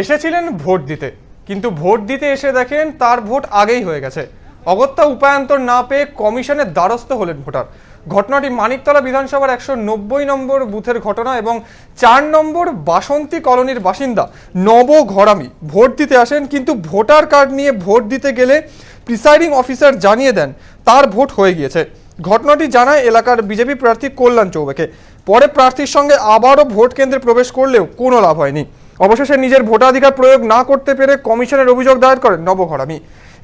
এসেছিলেন ভোট দিতে, কিন্তু ভোট দিতে এসে দেখেন তার ভোট আগেই হয়ে গেছে। অগত্যা উপায়ান্তর না পেয়ে কমিশনের দ্বারস্থ হলেন ভোটার। ঘটনাটি মানিকতলা বিধানসভার 190 নম্বর বুথের ঘটনা এবং 4 নম্বর বাসন্তী কলোনির বাসিন্দা নব ঘরামি ভোট দিতে আসেন, কিন্তু ভোটার কার্ড নিয়ে ভোট দিতে গেলে প্রিসাইডিং অফিসার জানিয়ে দেন তার ভোট হয়ে গিয়েছে। ঘটনাটি জানায় এলাকার বিজেপি প্রার্থী কল্যাণ চৌবেকে। পরে প্রার্থীর সঙ্গে আবারও ভোট কেন্দ্রে প্রবেশ করলেও কোনো লাভ হয়নি। অবশেষে নিজের ভোটাধিকার প্রয়োগ না করতে পেরে কমিশনের অভিযোগ দায়ের করেন নব ঘরামি।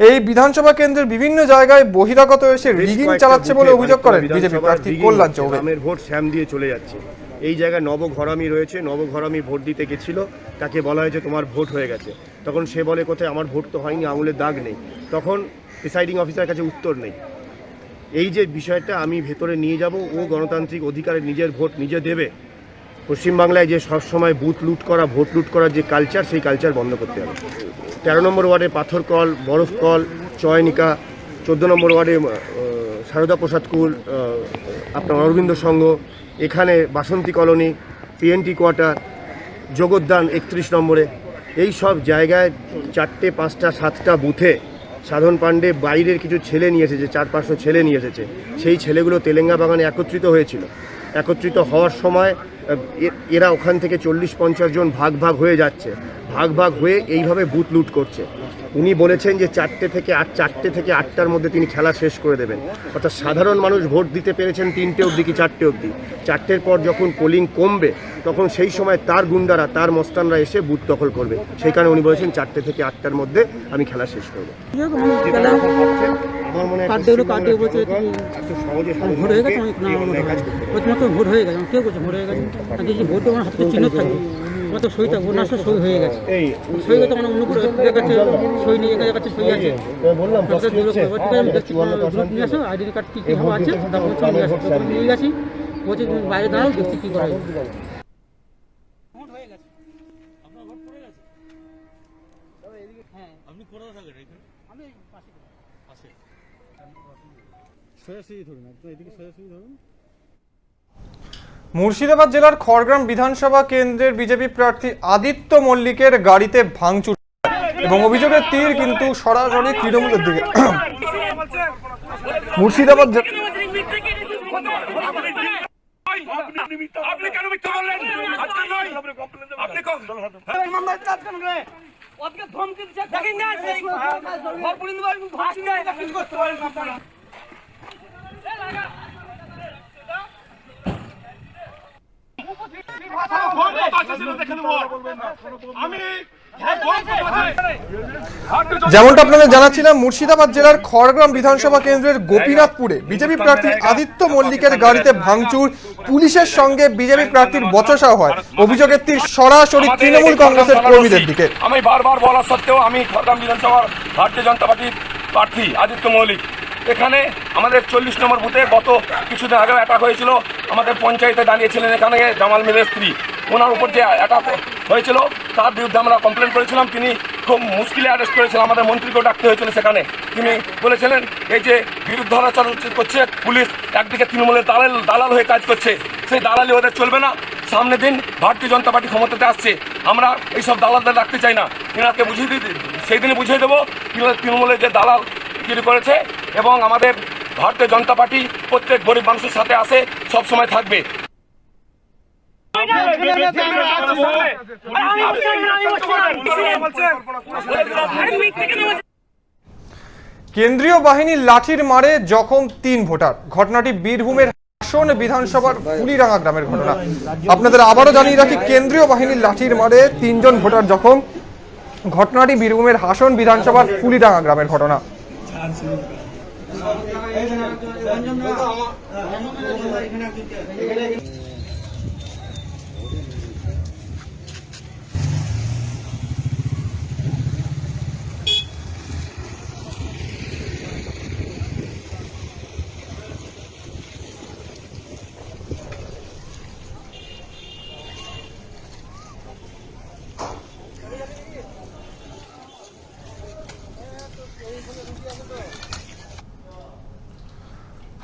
এই বিধানসভা কেন্দ্রের বিভিন্ন জায়গায় বহিরাগত এসে রিগিং চালাচ্ছে বলে অভিযোগ করেন বিজেপি প্রার্থী কল্যাণ চৌবে। গ্রামের ভোট শ্যাম দিয়ে চলে যাচ্ছে। এই জায়গায় নব ঘরামি রয়েছে, নব ঘরামি ভোট দিতে গেছিল, তাকে বলা হয়েছে তোমার ভোট হয়ে গেছে। তখন সে বলে কোথায় আমার ভোট তো হয়নি, আঙুলের দাগ নেই। তখন প্রিসাইডিং অফিসারের কাছে উত্তর নেই। এই যে বিষয়টা আমি ভেতরে নিয়ে যাব, ও গণতান্ত্রিক অধিকারে নিজের ভোট নিজে দেবে। পশ্চিমবাংলায় যে সবসময় বুথ লুট করা, ভোট লুট করার যে কালচার, সেই কালচার বন্ধ করতে হবে। 13 নম্বর ওয়ার্ডে পাথরকল, বরফকল, চয়নিকা, 14 নম্বর ওয়ার্ডে সারদা প্রসাদ কুল, আপনার অরবিন্দ সংঘ, এখানে বাসন্তী কলোনি, পিএনটি কোয়ার্টার, জগদ্দান 31 নম্বরে, এই সব জায়গায় 4টে 5টা 7টা বুথে সাধন পাণ্ডে বাইরের কিছু ছেলে নিয়ে এসেছে, 400-500 ছেলে নিয়ে এসেছে। সেই ছেলেগুলো তেলেঙ্গা বাগানে একত্রিত হয়েছিল। একত্রিত হওয়ার সময় এরা ওখান থেকে 40-50 জন ভাগ ভাগ হয়ে যাচ্ছে, ভাগ ভাগ হয়ে এইভাবে বুথ লুট করছে। উনি বলেছেন যে 4টে থেকে 8টার মধ্যে তিনি খেলা শেষ করে দেবেন। অর্থাৎ সাধারণ মানুষ ভোট দিতে পেরেছেন 3টে অবধি কি 4টে অবধি। 4টের পর যখন পোলিং কমবে, তখন সেই সময় তার গুন্ডারা, তার মস্তানরা এসে বুথ দখল করবে। সেই কারণে উনি বলেছেন 4টে থেকে 8টার মধ্যে আমি খেলা শেষ করবো। আমার মনে হয় আমার তো সইটা ভোট আসলে সই হয়ে গেছে, সই তো মানে অন্য কাছে সই নিয়ে কাছে সই আছে। বললাম নিয়ে আসো, আইডি কার্ড কী কী আছে তারপর নিয়ে আসো, নিয়ে গেছি। বলছি তুমি বাইরে দাঁড়াও, দেখছি কী করা যায়। মুর্শিদাবাদ জেলার খড়গ্রাম বিধানসভা কেন্দ্রের বিজেপি প্রার্থী আদিত্য মল্লিকের গাড়িতে ভাঙচুর এবং অভিযোগের তীর কিন্তু সরাসরি তৃণমূলের দিকে। মুর্শিদাবাদ যেমনটা আপনাদের জানাচ্ছিলাম, মুর্শিদাবাদ জেলার খড়গ্রাম বিধানসভা কেন্দ্রের গোপীনাথপুরে বিজেপি প্রার্থী আদিত্য মল্লিকের গাড়িতে ভাঙচুর, পুলিশের সঙ্গে বিজেপি প্রার্থীর বচসা হয়। অভিযোগের তীর সরাসরি তৃণমূল কংগ্রেসের কর্মীদের দিকে। আমি বারবার বলা সত্ত্বেও আমি খড়গ্রাম বিধানসভার ভারতীয় জনতা পার্টির প্রার্থী আদিত্য মল্লিক। এখানে আমাদের 40 নম্বর বুথে গত কিছুদিন আগে অ্যাটাক হয়েছিল। আমাদের পঞ্চায়েতে দাঁড়িয়েছিলেন এখানে জামাল মিরের স্ত্রী, ওনার উপর যে অ্যাটাক হয়েছিল তার বিরুদ্ধে আমরা কমপ্লেন করেছিলাম। তিনি খুব মুশকিলে অ্যারেস্ট করেছিলেন, আমাদের মন্ত্রীকেও ডাকতে হয়েছিল সেখানে। তিনি বলেছিলেন এই যে বিরুদ্ধাচার করছে পুলিশ, একদিকে তৃণমূলের দালাল হয়ে কাজ করছে, সেই দালালি ওদের চলবে না। সামনে দিন ভারতীয় জনতা পার্টি ক্ষমতাতে আসছে, আমরা এইসব দালালদের রাখতে চাই না। এনাকে বুঝিয়ে দিই, সেই দিনে বুঝিয়ে দেবো তৃণমূলের যে দালাল তৈরি করেছে। এবং আমাদের ভারতীয় জনতা পার্টি প্রত্যেক গরিব মানুষের সাথে আসে, সব সময় থাকবে। কেন্দ্রীয় বাহিনীর লাঠির মারে জখম 3 ভোটার। ঘটনাটি বীরভূমের হাসন বিধানসভার ফুলিরাঙ্গা গ্রামের ঘটনা। আপনাদের আবারও জানিয়ে রাখি, কেন্দ্রীয় বাহিনীর লাঠির মারে 3 জন ভোটার জখম। ঘটনাটি বীরভূমের হাসন বিধানসভার ফুলিরাঙ্গা গ্রামের ঘটনা।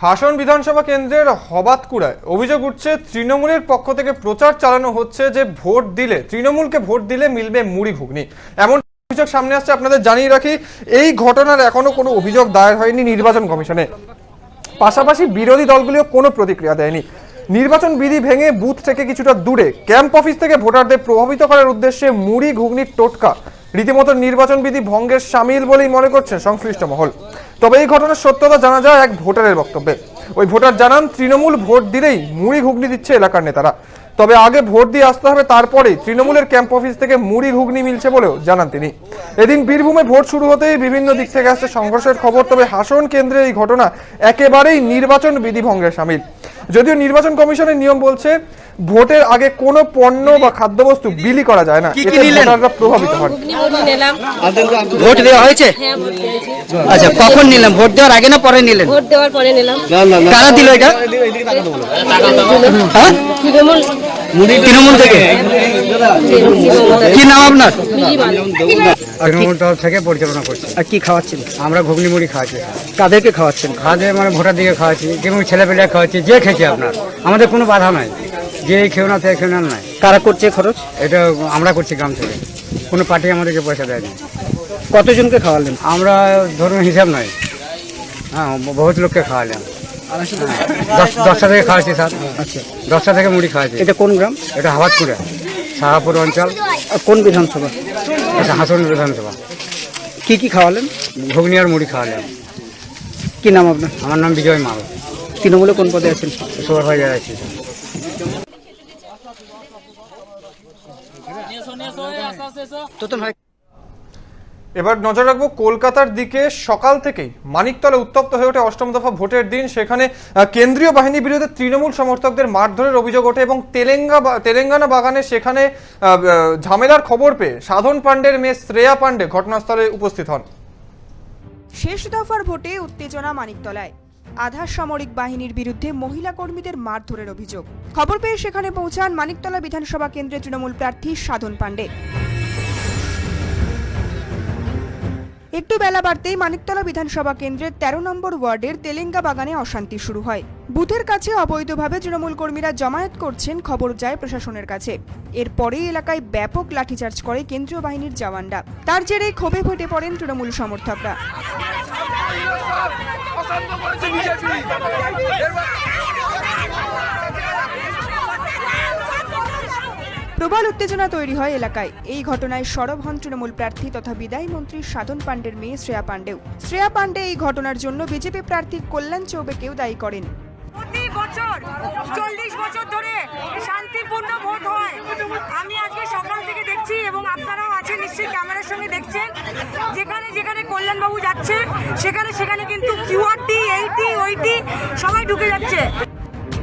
হাসন বিধানসভা কেন্দ্রের হবাতকুড়ায় অভিযোগ উঠছে তৃণমূলের পক্ষ থেকে প্রচার চালানো হচ্ছে যে ভোট দিলে তৃণমূলকে ভোট দিলে মিলবে মুড়ি ঘুগনি, এমন অভিযোগ সামনে আসছে। আপনাদের জানিয়ে রাখি, এই ঘটনার এখনো কোনো অভিযোগ দায়ের হয়নি নির্বাচন কমিশনে। পাশাপাশি বিরোধী দলগুলিও কোনো প্রতিক্রিয়া দেয়নি। নির্বাচন বিধি ভেঙে বুথ থেকে কিছুটা দূরে ক্যাম্প অফিস থেকে ভোটারদের প্রভাবিত করার উদ্দেশ্যে মুড়ি ঘুগনির টোটকা রীতিমতো নির্বাচন বিধি ভঙ্গের সামিল বলেই মনে করছেন সংশ্লিষ্ট মহল। তবে এই ঘটনার সত্যতা জানা যায় এক ভোটারের বক্তব্যে। ওই ভোটার জানান, তৃণমূল ভোট দিলেই মুড়ি ঘুগনি দিচ্ছে এলাকার নেতারা, তবে আগে ভোট দিয়ে আসতে হবে, তারপরেই তৃণমূলের ক্যাম্প অফিস থেকে মুড়ি ঘুগনি মিলছে বলেও জানান তিনি। এদিন বীরভূমে ভোট শুরু হতেই বিভিন্ন দিক থেকে আসছে সংঘর্ষের খবর। তবে হাসন কেন্দ্রে এই ঘটনা একেবারেই নির্বাচন বিধি ভঙ্গের সামিল। যদিও নির্বাচন কমিশনের নিয়ম বলছে ভোটের আগে কোনো পণ্য বা খাদ্যবস্তু বিলি করা যায় না, এতে ভোটাররা প্রভাবিত হন। ভোট দেওয়া হয়েছে? আচ্ছা, কখন নিলাম? ভোট দেওয়ার আগে না পরে নিলেন? ভোট দেওয়ার পরে নিলাম। কারা দিল এটা? হ্যাঁ? তৃণমূল থেকে। কি নাম আপনার? তৃণমূল তরফ থেকে পরিচালনা করছি। আর কি খাওয়াচ্ছেন? আমরা ঘুগনি মুড়ি খাওয়াচ্ছি। কাদেরকে খাওয়াচ্ছেন? খাওয়াতে মানে ভোটার দিকে খাওয়াচ্ছি, যেমন ছেলেপেলে খাওয়াচ্ছি, যে খেয়েছে আপনার, আমাদের কোনো বাধা নাই, যে এই খেও না সে খেও না নাই। কারা করছে খরচ? এটা আমরা করছি গ্রাম থেকে, কোনো পার্টি আমাদেরকে পয়সা দেয়নি। কতজনকে খাওয়ালেন? আমরা ধরুন হিসাব নয়, হ্যাঁ বহুত লোককে খাওয়ালাম। 10টা থেকে খাওয়াচ্ছি স্যার। আচ্ছা, 10টা থেকে মুড়ি খাওয়াচ্ছি। এটা কোন গ্রাম? এটা হাবাতপুরে, শাহাপুর অঞ্চল, আর কোন বিধানসভা? এটা হাসন বিধানসভা। কি কি খাওয়ালেন? ঘুগনি আর মুড়ি খাওয়ালাম। কি নাম আপনার? আমার নাম বিজয় মাল, তৃণমূলে কোন পদে আছেন? সুপারভাইজার আছি। তোতন ভাই, এবার নজর রাখবো কলকাতার দিকে। সকাল থেকেই মানিকতলা উত্তপ্ত হয়ে ওঠে অষ্টম দফা ভোটের দিন। সেখানে কেন্দ্রীয় বাহিনীর বিরুদ্ধে তৃণমূল সমর্থকদের মারধরের অভিযোগ ওঠে এবং তেলেঙ্গানা বাগানে সেখানে ঝামেলার খবর পেয়ে সাধন পাণ্ডের মেয়ে শ্রেয়া পাণ্ডে ঘটনাস্থলে উপস্থিত হন। শেষ দফার ভোটে উত্তেজনা মানিকতলায়। আধা সামরিক বাহিনীর বিরুদ্ধে মহিলা কর্মীদের মারধরের অভিযোগ। খবর পেয়ে সেখানে পৌঁছান মানিকতলা বিধানসভা কেন্দ্রে তৃণমূল প্রার্থী সাধন পাণ্ডে। একটু বেলা বাড়তেই মানিকতলা বিধানসভা কেন্দ্রের 13 নম্বর ওয়ার্ডের তেলেঙ্গা বাগানে অশান্তি শুরু হয়। বুথের কাছে অবৈধভাবে তৃণমূল কর্মীরা জমায়েত করছেন খবর যায় প্রশাসনের কাছে। এরপরেই এলাকায় ব্যাপক লাঠিচার্জ করে কেন্দ্রীয় বাহিনীর জওয়ানরা। তার জেরেই ক্ষোভে ফেটে পড়েন তৃণমূল সমর্থকরা। প্রবল উত্তেজনা তৈরি হয় এলাকায়। এই ঘটনায় সরব হন তৃণমূল প্রার্থী তথা বিদায়ী মন্ত্রী সাধন পাণ্ডের মেয়ে শ্রেয়া পাণ্ডেও। শ্রেয়া পাণ্ডে এই ঘটনার জন্য বিজেপি প্রার্থী কল্যাণ চৌবেকেও দায়ী করেন। 40 বছর ধরে শান্তিপূর্ণ ভোট হয়। আমি আজকে সকাল থেকে দেখছি এবং আপনারাও আছেন নিশ্চয়ই, ক্যামেরার সঙ্গে দেখছেন, যেখানে যেখানে কল্যাণবাবু যাচ্ছে সেখানে কিন্তু কিউআরটি, এইটি, ওইটি সবাই ঢুকে যাচ্ছে।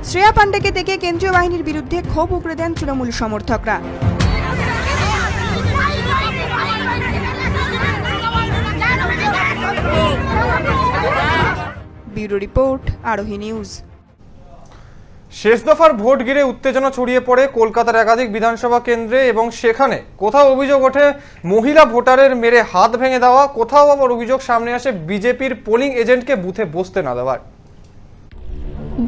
শ্রেয়া পাণ্ডেকে দেখে কেন্দ্রীয় বাহিনীর বিরুদ্ধে ক্ষোভ উগরে দেন তৃণমূল সমর্থকরা। ব্যুরো রিপোর্ট, আরোহী নিউজ। শেষ দফার ভোট ঘিরে উত্তেজনা ছড়িয়ে পড়ে কলকাতার একাধিক বিধানসভা কেন্দ্রে এবং সেখানে কোথাও অভিযোগ ওঠে মহিলা ভোটারের মেরে হাত ভেঙে দেওয়া, কোথাও আবার অভিযোগ সামনে আসে বিজেপির পোলিং এজেন্টকে বুথে বসতে না দেওয়ার।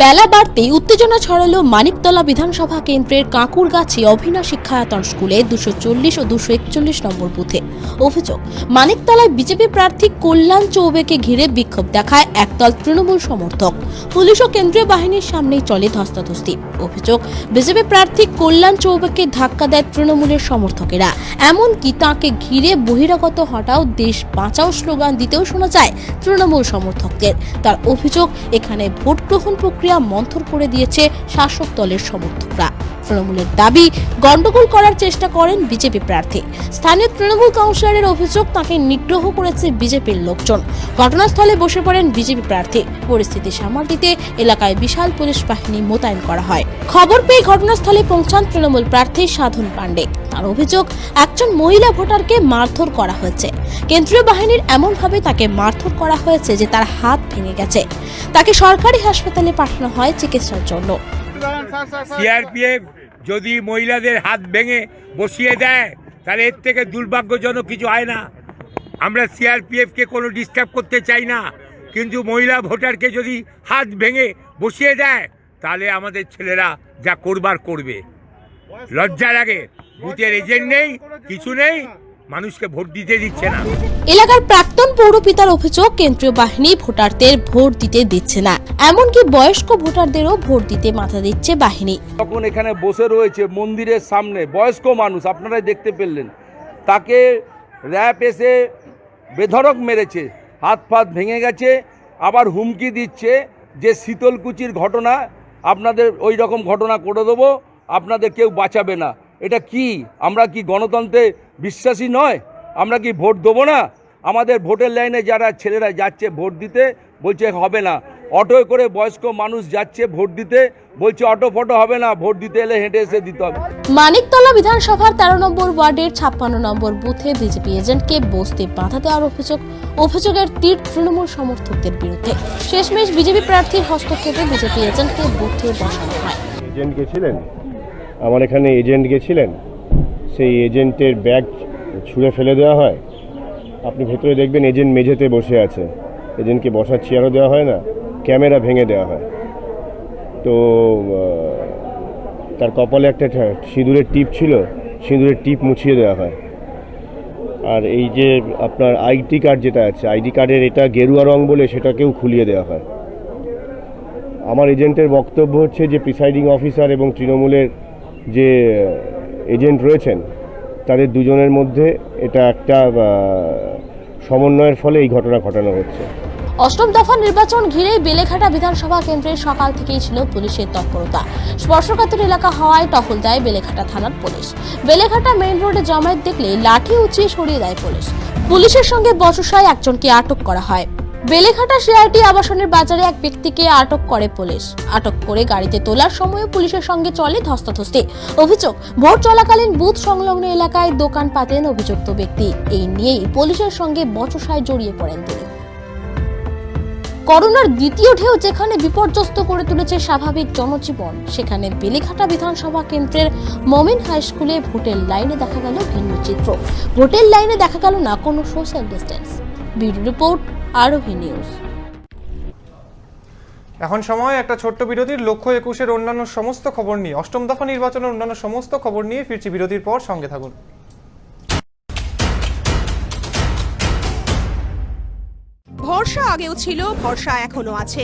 বেলা বাড়তেই উত্তেজনা ছড়ালো মানিকতলা বিধানসভা কেন্দ্রের কাঁকুরগাছি অভিনয় শিক্ষায়তন স্কুলে 240 ও 241 নম্বর বুথে। অভিযোগ, মানিকতলায় বিজেপি প্রার্থী কল্যাণ চৌবেকে ঘিরে বিক্ষোভ দেখায় একদল তৃণমূল সমর্থক। পুলিশ ও কেন্দ্রীয় বাহিনীর সামনেই চলে ধস্তাধস্তি। অভিযোগ, বিজেপি প্রার্থী কল্যাণ চৌবেকে ধাক্কা দেয় তৃণমূলের সমর্থকেরা। এমনকি তাঁকে ঘিরে বহিরাগত হটাও, দেশ বাঁচাও স্লোগান দিতেও শোনা যায় তৃণমূল সমর্থকদের। তার অভিযোগ, এখানে ভোট গ্রহণ প্রক্রিয়া মন্থর করে দিয়েছে শাসক দলের সমর্থকরা। তৃণমূলের দাবি, গন্ডগোল করার চেষ্টা করেন বিজেপি প্রার্থী। স্থানীয় তৃণমূল কাউন্সিলরের অভিযোগ, তাকে নিগ্রহ করেছে বিজেপির লোকজন। ঘটনাস্থলে বসে পড়েন বিজেপি প্রার্থী। পরিস্থিতি সামাল দিতে এলাকায় বিশাল পুলিশ বাহিনী মোতায়েন করা হয়। খবর পেয়ে ঘটনাস্থলে পৌঁছান তৃণমূল প্রার্থী সাধন পাণ্ডে। তার অভিযোগ, একজন মহিলা ভোটারকে মারধর করা হয়েছে। কেন্দ্রীয় বাহিনীর এমনভাবে তাকে মারধর করা হয়েছে যে তার হাত ভেঙে গেছে। তাকে সরকারি হাসপাতালে পাঠানো হয় চিকিৎসার জন্য। সিআরপিএফ যদি মহিলাদের হাত ভেঙে বসিয়ে দেয় তাহলে এর থেকে দুর্ভাগ্যজনক কিছু হয় না। আমরা সিআরপিএফকে কোনো ডিস্টার্ব করতে চাই না, কিন্তু মহিলা ভোটারকে যদি হাত ভেঙে বসিয়ে দেয় তাহলে আমাদের ছেলেরা যা করবার করবে। লজ্জা লাগে, বুথের এজেন্ট নেই, কিছু নেই, মানুষকে ভোট দিতে দিচ্ছে না। এলাকার প্রাক্তন পৌরপিতার অভিযোগ, কেন্দ্রীয় বাহিনী ভোটারদের ভোট দিতে দিচ্ছে না, এমনকি বয়স্ক ভোটারদেরও ভোট দিতে মাথা দিচ্ছে বাহিনী। তখন এখানে বসে রয়েছে মন্দিরের সামনে বয়স্ক মানুষ, আপনারাই দেখতে পেলেন, তাকে র্যাব এসে বেধড়ক মেরেছে, হাত ফাত ভেঙে গেছে, আবার হুমকি দিচ্ছে যে শীতলকুচির ঘটনা আপনাদের ওই রকম ঘটনা করে দেবো, আপনাদের কেউ বাঁচাবে না। এটা কি? আমরা কি গণতন্ত্রে বিশ্বাসী নয়? আমরা কি ভোট দেবো না? আমাদের ভোটের লাইনে যারা ছেলেরা যাচ্ছে ভোট দিতে, বলছে হবে না। অটোয় করে বয়স্ক মানুষ যাচ্ছে ভোট দিতে, বলছে অটো ফটো হবে না, ভোট দিতে এলে হেঁটে এসে দিতে হবে। মানিকতলা বিধানসভার 13 নম্বর ওয়ার্ডের 56 নম্বর বুথে বিজেপি এজেন্টকে বসতে বাধা দেওয়ার অভিযোগের তীর তৃণমূল সমর্থকদের বিরুদ্ধে। শেষমেশ বিজেপি প্রার্থীর হস্তক্ষেপে বিজেপি এজেন্টকে বুথে বসানো হয়। এজেন্ট গেছিলেন, আমার এখানে এজেন্ট গেছিলেন, সেই এজেন্টের ব্যাগ ছুঁড়ে ফেলে দেওয়া হয়। আপনি ভেতরে দেখবেন এজেন্ট মেঝেতে বসে আছে, এজেন্টকে বসার চেয়ারও দেওয়া হয় না, ক্যামেরা ভেঙে দেওয়া হয়। তো তার কপালে একটা সিঁদুরের টিপ ছিল, সিঁদুরের টিপ মুছিয়ে দেওয়া হয়। আর এই যে আপনার আইডি কার্ড যেটা আছে, আইডি কার্ডের এটা গেরুয়া রং বলে সেটাকেও খুলিয়ে দেওয়া হয়। আমার এজেন্টের বক্তব্য হচ্ছে যে প্রিসাইডিং অফিসার এবং তৃণমূলের যে এজেন্ট রয়েছেন তাদের দুজনের মধ্যে এটা একটা সমন্বয়ের ফলে এই ঘটনা ঘটানো হচ্ছে। অষ্টম দফা নির্বাচন ঘিরে বেলেঘাটা বিধানসভা কেন্দ্রের সকাল থেকেই ছিল পুলিশের তৎপরতা। স্পর্শকাতর এলাকা হওয়ায় টহল দেয় বেলেঘাটা থানার পুলিশ। বেলেঘাটা মেইন রোডে জমায়েত দেখলে লাঠি উঁচিয়ে সরিয়ে দেয় পুলিশ। পুলিশের সঙ্গে বচসায় একজনকে আটক করা হয়। বেলেঘাটা সিআরটি আবাসনের বাজারে এক ব্যক্তিকে আটক করে পুলিশ। আটক করে গাড়িতে তোলার সময় পুলিশের সঙ্গে চলে ধস্তাধস্তি। অভিযোগ, ভোট চলাকালীন বুথ সংলগ্ন এলাকায় দোকান পাতেন অভিযুক্ত ব্যক্তি। এই নিয়েই পুলিশের সঙ্গে বচসায় জড়িয়ে পড়েন তিনি। করোনার দ্বিতীয় ঢেউ যেখানে বিপর্যস্ত করে তুলেছে স্বাভাবিক জনজীবন, সেখানে বেলেঘাটা বিধানসভা কেন্দ্রের মমিন হাই স্কুলে ভোটের লাইনে দেখা গেল ভিন্ন চিত্র। ভোটের লাইনে দেখা গেল না কোনো সোশ্যাল ডিস্টেন্স। ব্যুরো রিপোর্ট, আরোহী নিউজ। এখন সময় একটা ছোট্ট বিরতির। লক্ষ্য 21-এর অন্যান্য সমস্ত খবর নিয়ে, অষ্টম দফা নির্বাচনের অন্যান্য সমস্ত খবর নিয়ে ফিরছি বিরতির পর, সঙ্গে থাকুন। ভরসা আগেও ছিল, ভরসা এখনো আছে।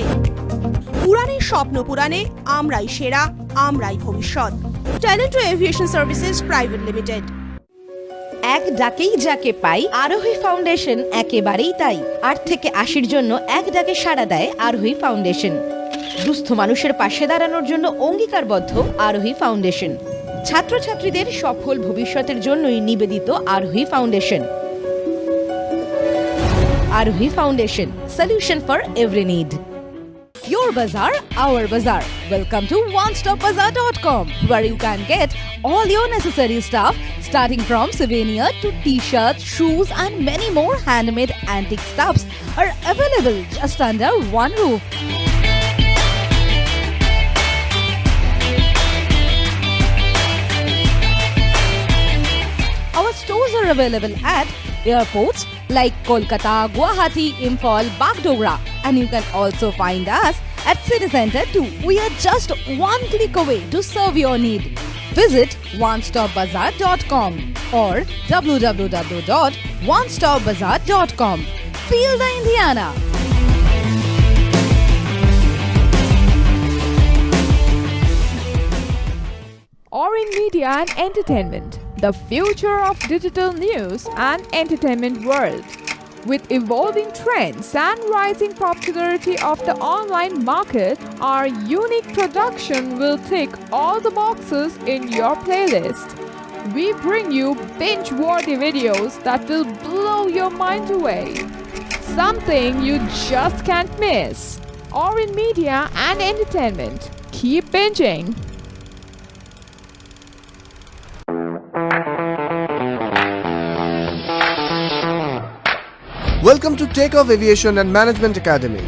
উড়ানের স্বপ্ন পুরানে আমরাই সেরা, আমরাই ভবিষ্যৎ। ট্যালেন্টো এভিয়েশন সার্ভিসেস প্রাইভেট লিমিটেড। এক ডাকেই যাকে পাই, আরোহী ফাউন্ডেশন একেবারেই তাই। 8 থেকে 80-র জন্য এক ডাকে সাড়া দেয় আরোহী ফাউন্ডেশন। দুস্থ মানুষের পাশে দাঁড়ানোর জন্য অঙ্গীকারবদ্ধ আরোহী ফাউন্ডেশন। ছাত্রছাত্রীদের সফল ভবিষ্যতের জন্যই নিবেদিত আরোহী ফাউন্ডেশন। আরোহী foundation, solution for every need. Your bazaar, our bazaar. Welcome to onestopbazaar.com, where you can get all your necessary stuff, starting from souvenir to t-shirts, shoes and many more handmade antique stuffs are available just under one roof. Our stores are available at airports like Kolkata, Guwahati, Imphal, Bagdogra, and you can also find us at City Center too. We are just one click away to serve your need. Visit onestopbazaar.com or www.onestopbazaar.com. Feel the Indiana. Orin Media and Entertainment, the future of digital news and entertainment world. With evolving trends and rising popularity of the online market, our unique production will tick all the boxes in your playlist. We bring you binge-worthy videos that will blow your mind away. Something you just can't miss. Orin Media and Entertainment. Keep binging. Welcome to Takeoff Aviation and Management Academy.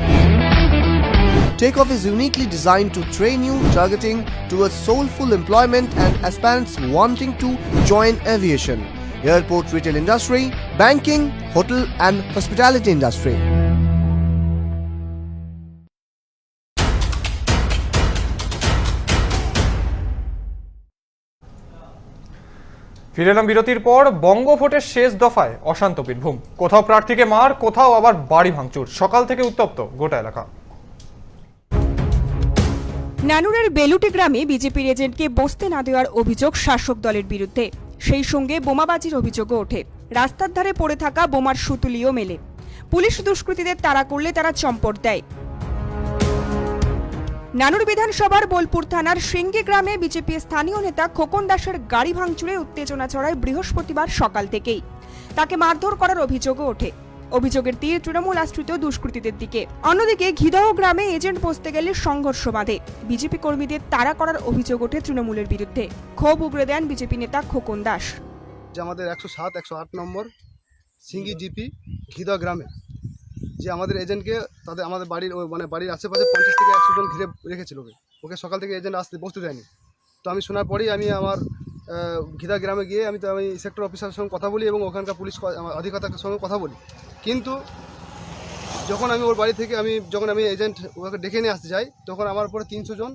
Takeoff is uniquely designed to train you, targeting towards soulful employment and aspirants wanting to join aviation, airport retail industry, banking, hotel and hospitality industry. ফিরে এলাম বিরতির পর। বঙ্গভোটের শেষ দফায় অশান্ত বীরভূম, কোথাও প্রার্থীকে মার, কোথাও আবার বাড়ি ভাঙচুর। সকাল থেকে উত্তপ্ত গোটা এলাকা। নানুরের বেলুটি গ্রামে বিজেপির এজেন্টকে বসতে না দেওয়ার অভিযোগ শাসক দলের বিরুদ্ধে, সেই সঙ্গে বোমাবাজির অভিযোগও ওঠে। রাস্তার ধারে পড়ে থাকা বোমার সুতুলিও মেলে। পুলিশ দুষ্কৃতীদের তাড়া করলে তারা চম্পট দেয়। নানুর বিধানসভার বোলপুর থানার সিঙ্গি গ্রামে বিজেপি স্থানীয় নেতা খোকন দাসের গাড়ি ভাঙচুরে উত্তেজনা ছড়ায় বৃহস্পতিবার সকাল থেকেই। তাকে মারধর করার অভিযোগও ওঠে। অভিযোগের তীর তৃণমূল আশ্রিত দুষ্কৃতীদের দিকে। অন্যদিকে ঘিদহ গ্রামে এজেন্ট বসতে গেলে সংঘর্ষ বাধে। বিজেপি কর্মীদের তাড়া করার অভিযোগ ওঠে তৃণমূলের বিরুদ্ধে। ক্ষোভ উগরে দেন বিজেপি নেতা খোকন দাস। যে আমাদের 107, 108 নম্বর সিঙ্গি জিপি ঘিদহ গ্রামে যে আমাদের এজেন্টকে তাদের আমাদের বাড়ির বাড়ির আশেপাশে 50 থেকে 100 জন ঘিরে রেখেছিল। ওকে সকাল থেকে এজেন্ট বসতে দেয়নি। তো আমি শোনার পরেই আমি আমার ঘিদহ গ্রামে গিয়ে আমি সেক্টর অফিসারের সঙ্গে কথা বলি এবং ওখানকার পুলিশ অধিকর্তার সঙ্গে কথা বলি। কিন্তু যখন আমি ওর বাড়ি থেকে যখন আমি এজেন্ট ওকে ডেকে নিয়ে আসতে যাই, তখন আমার উপরে 300 জন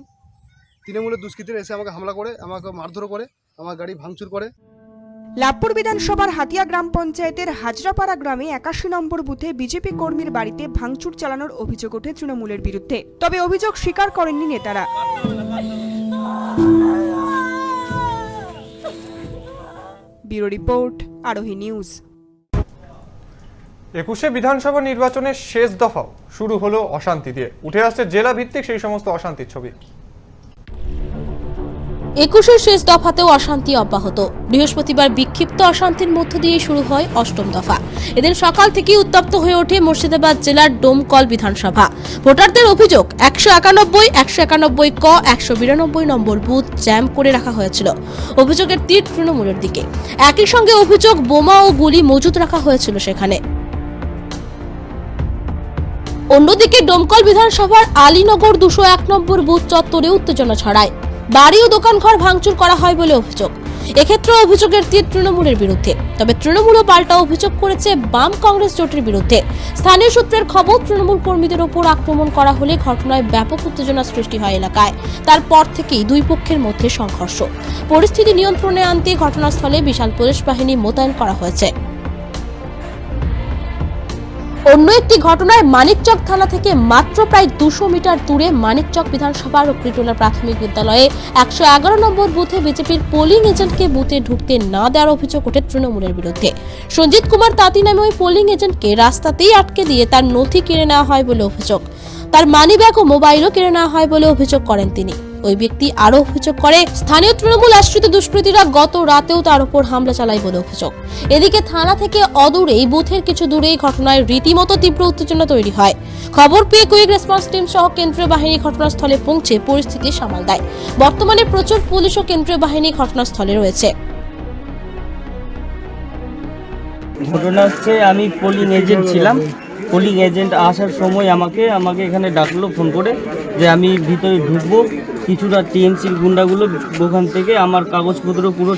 তৃণমূলের দুষ্কৃতীরা এসে আমাকে হামলা করে, আমাকে মারধর করে, আমার গাড়ি ভাঙচুর করে। লাভপুর বিধানসভার হাতিয়া গ্রাম পঞ্চায়েতের হাজরাপাড়া গ্রামে 81 নম্বর বুথে বিজেপি কর্মীর বাড়িতে ভাঙচুর চালানোর অভিযোগ ওঠে তৃণমূলের বিরুদ্ধে। তবে অভিযোগ স্বীকার করেননি নেতারা। ব্যুরো রিপোর্ট, আরোহী নিউজ। 21শে বিধানসভা নির্বাচনের শেষ দফাও শুরু হলো অশান্তি দিয়ে। উঠে আসছে জেলা ভিত্তিক সেই সমস্ত অশান্তির ছবি। 21এর শেষ দফাতেও অশান্তি অব্যাহত। বৃহস্পতিবার বিক্ষিপ্ত অশান্তির মধ্য দিয়ে শুরু হয় 8ম দফা। এদিন সকাল থেকেই উত্তপ্ত হয়ে ওঠে মুর্শিদাবাদ জেলার ডোমকল বিধানসভা। ভোটারদের অভিযোগ 191, 191 ক, 192 নম্বর বুথ জ্যাম করে রাখা হয়েছিল। অভিযোগের তীর তৃণমূলের দিকে। একই সঙ্গে অভিযোগ বোমা ও গুলি মজুত রাখা হয়েছিল সেখানে। অন্যদিকে ডোমকল বিধানসভার আলীনগর 201 নম্বর বুথ চত্বরে উত্তেজনা ছড়ায়। বাড়ি ও দোকানঘর ভাঙচুর করা হয় বলে অভিযোগ। এক্ষেত্রে অভিযোগের তীর তৃণমূলের বিরুদ্ধে। তবে তৃণমূলও পাল্টা অভিযোগ করেছে বাম কংগ্রেস জোটের বিরুদ্ধে। স্থানীয় সূত্রের খবর, তৃণমূল কর্মীদের ওপর আক্রমণ করা হলে ঘটনায় ব্যাপক উত্তেজনা সৃষ্টি হয় এলাকায়। তারপর থেকেই দুই পক্ষের মধ্যে সংঘর্ষ। পরিস্থিতি নিয়ন্ত্রণে আনতে ঘটনাস্থলে বিশাল পুলিশ বাহিনী মোতায়েন করা হয়েছে। অন্য একটি ঘটনায় মানিকচক থানা থেকে মাত্র প্রায় 200 মিটার দূরে মানিকচক বিধানসভার ওকরিটোলা প্রাথমিক বিদ্যালয়ে 111 নম্বর বুথে বিজেপির পোলিং এজেন্টকে বুথে ঢুকতে না দেওয়ার অভিযোগ ওঠে তৃণমূলের বিরুদ্ধে। সঞ্জিত কুমার তাঁতি নামে ওই পোলিং এজেন্টকে রাস্তাতেই আটকে দিয়ে তার নথি কেড়ে নেওয়া হয় বলে অভিযোগ। তার মানিব্যাগ ও মোবাইলও কেড়ে নেওয়া হয় বলে অভিযোগ করেন তিনি। ওই ব্যক্তি আরো অভিযোগ করে স্থানীয় তৃণমূল আশ্রিত দুষ্কৃতীরা গত রাতেও তার উপর হামলা চালায় বলে অভিযোগ। এদিকে থানা থেকে অদূরেই বুথের কিছু দূরেই ঘটনায় রীতিমতো তীব্র উত্তেজনা তৈরি হয়। খবর পেয়ে কুইক রেসপন্স টিম সহ কেন্দ্রীয় বাহিনী ঘটনাস্থলে পৌঁছে পরিস্থিতি সামাল দেয়। বর্তমানে প্রচুর পুলিশ ও কেন্দ্রীয় বাহিনী ঘটনাস্থলে রয়েছে। ঘটনা হচ্ছে, আমি পোলিং এজেন্ট ছিলাম। পোলিং এজেন্ট আসার সময় আমাকে এখানে ডাকলো ফোন করে যে আমি ভিতরে ঢুকবো। কিছুটা টিএমসির গুন্ডাগুলো ওখান থেকে আমার কাগজপত্র পুরো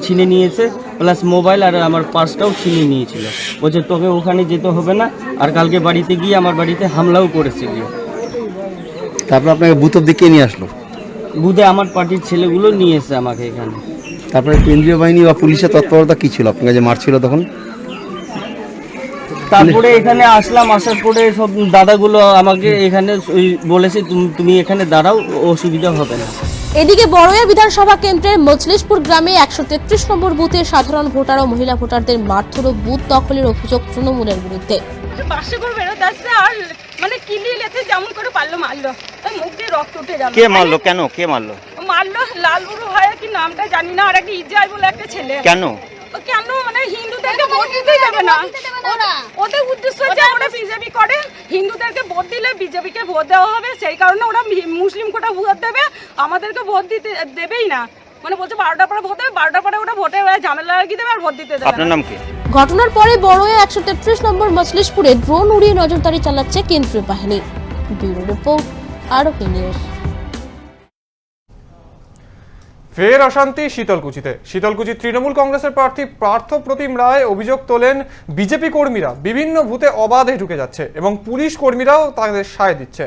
ছিনে নিয়েছে, প্লাস মোবাইল আর আমার পার্সটাও ছিনে নিয়েছিল। বলছে তোকে ওখানে যেতে হবে না, আর কালকে বাড়িতে গিয়ে আমার বাড়িতে হামলাও করেছে গিয়ে। তারপর আপনাকে বুথ অব্দি কে নিয়ে আসলো? বুথে আমার পার্টির ছেলেগুলো নিয়ে এসে আমাকে এখানে। তারপরে কেন্দ্রীয় বাহিনী বা পুলিশের তৎপরতা কি ছিল আপনাকে যে মারছিল তখন? তারপরে এখানে আসলাম, আসার পরে সব দাদাগুলো আমাকে এখানে বলেছে তুমি এখানে দাঁড়াও, অসুবিধা হবে না। এদিকে বড়ইয়া বিধানসভা কেন্দ্রের মজলিশপুর গ্রামে 133 নম্বর বুথে সাধারণ ভোটার ও মহিলা ভোটারদের মারধর ও বুথ দখলের অভিযোগ তৃণমূলের বিরুদ্ধে। বাসে করে বেরোতে আসছে আর কিলি লেতে যেমন করে পারলো মারলো, মুখ দিয়ে রক্ত উঠে গেল। কে মারলো? কেন কে মারলো? মারলো লালবুড়ো হয় কি নামটা জানি না, আর একটা ইজাই বলে একটা ছেলে। কেন? হিন্দুদেরকে ভোট দিতে যাবে না, ওদের উদ্দেশ্য যে ওরা বিজেপি করে, হিন্দুদেরকে ভোট দিলে বিজেপিকে ভোট দেওয়া হবে, সেই কারণে ওরা মুসলিম কোটা ভোট দেবে, আমাদেরকে ভোট দিতে দেবেই না। বলছে 12টার পরে ভোট হবে, 12টার পরে ওরা ভোটে ঝামেলা লাগিয়ে দেবে আর ভোট দিতে দেবে। আপনার নাম কি? ঘটনার পরে বড়ইয়া 133 নম্বর মজলিশপুরে ড্রোন উড়িয়ে নজরদারি চালাচ্ছে কেন্দ্রীয় বাহিনী। ব্যুরো রিপোর্ট, আরোহী নিউজ। ফের অশান্তি শীতলকুচিতে। শীতলকুচি তৃণমূল কংগ্রেসের প্রার্থী পার্থ প্রতিম রায় অভিযোগ তোলেন বিজেপি কর্মীরা বিভিন্ন বুথে অবাধে ঢুকে যাচ্ছে এবং পুলিশ কর্মীরাও তাদের সায় দিচ্ছে।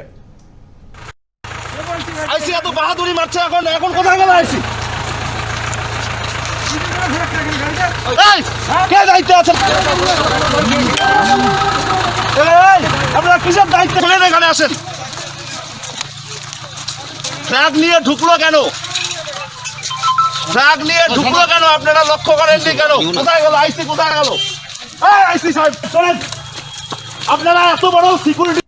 এত বাহাদুরি মারছে, এখন কোথায় গেল? কে দায়িত্ব আছে? আপনারা কিসের দায়িত্ব বলেন? এখানে আসেন। ফ্ল্যাগ নিয়ে ঢুকলো কেন? ফ্ল্যাগ নিয়ে ঢুকলো কেন? আপনারা লক্ষ্য করেননি কেন? কোথায় গেল আইসি? কোথায় গেল আইসি সাহেব? চলেন। আপনারা এত বড় সিকিউরিটি,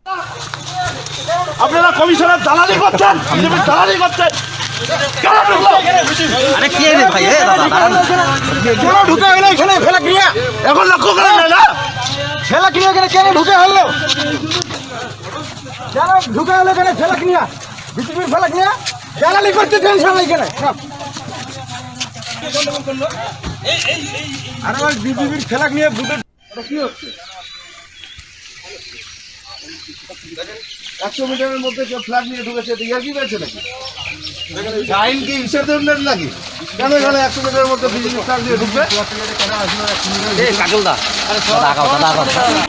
আপনারা কমিশনার দালালি করছেন, বিজেপির দালালি করছেন। কেন ঢুকলো? আরে কে রে ভাই? কেন ঢুকে হলো এখানে ফ্ল্যাগ নিয়ে? এখন লক্ষ্য করেন না? ফ্ল্যাগ নিয়ে এখানে কেন ঢুকে হলো? কেন ঢুকে হলো এখানে ফ্ল্যাগ নিয়ে? বিজেপির ফ্ল্যাগ নিয়ে দালালি করতে টেনশন এখানে সব। আর বিজেপির ফ্ল্যাগ নিয়ে বুথে কি হচ্ছে? 100 মিটারের মধ্যে কেউ ফ্ল্যাগ নিয়ে ঢুকেছে, দিঘা কি পেয়েছে নাকি? আইন কি হিসেবে দেবেন নাকি? কেন এখানে 100 মিটারের মধ্যে বিজেপি ফ্ল্যাগ নিয়ে ঢুকবে?